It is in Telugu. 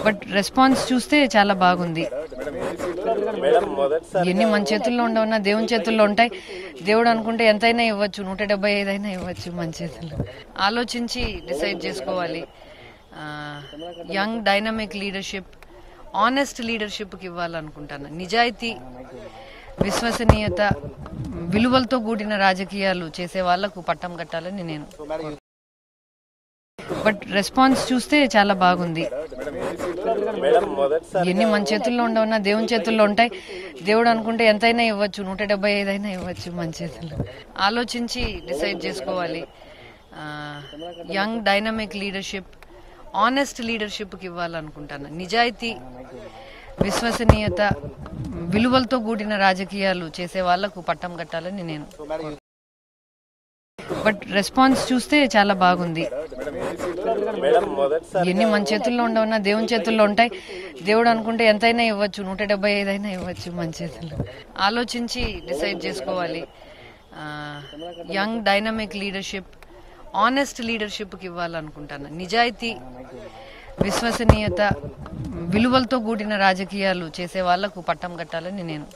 బట్ రెస్పాన్స్ చూస్తే చాలా బాగుంది. ఎన్ని మన చేతుల్లో ఉండవన్నా దేవుని చేతుల్లో ఉంటాయి. దేవుడు అనుకుంటే ఎంతైనా ఇవ్వచ్చు, 175 అయినా ఇవ్వచ్చు మన చేతుల్లో. ఆలోచించి డిసైడ్ చేసుకోవాలి. యంగ్ డైనమిక్ లీడర్షిప్, ఆనెస్ట్ లీడర్షిప్కి ఇవ్వాలనుకుంటాను. నిజాయితీ, విశ్వసనీయత, విలువలతో కూడిన రాజకీయాలు చేసే వాళ్లకు పట్టం కట్టాలని నేను. బట్ రెస్పాన్స్ చూస్తే చాలా బాగుంది. ఎన్ని మన చేతుల్లో ఉండవన్నా దేవుని చేతుల్లో ఉంటాయి. దేవుడు అనుకుంటే ఎంతైనా ఇవ్వచ్చు, 175 అయినా ఇవ్వచ్చు మన చేతుల్లో. ఆలోచించి డిసైడ్ చేసుకోవాలి. యంగ్ డైనమిక్ లీడర్షిప్, ఆనెస్ట్ లీడర్షిప్కి ఇవ్వాలనుకుంటాను. నిజాయితీ, విశ్వసనీయత, విలువలతో కూడిన రాజకీయాలు చేసే వాళ్లకు పట్టం కట్టాలని నేను. బట్ రెస్పాన్స్ చూస్తే చాలా బాగుంది. ఎన్ని మన చేతుల్లో ఉండవన్నా దేవుని చేతుల్లో ఉంటాయి. దేవుడు అనుకుంటే ఎంతైనా ఇవ్వచ్చు, 175 అయినా ఇవ్వచ్చు మన చేతుల్లో. ఆలోచించి డిసైడ్ చేసుకోవాలి. యంగ్ డైనమిక్ లీడర్షిప్, ఆనెస్ట్ లీడర్షిప్కి ఇవ్వాలనుకుంటాను. నిజాయితీ, విశ్వసనీయత, విలువలతో కూడిన రాజకీయాలు చేసే వాళ్లకు పట్టం కట్టాలని నేను.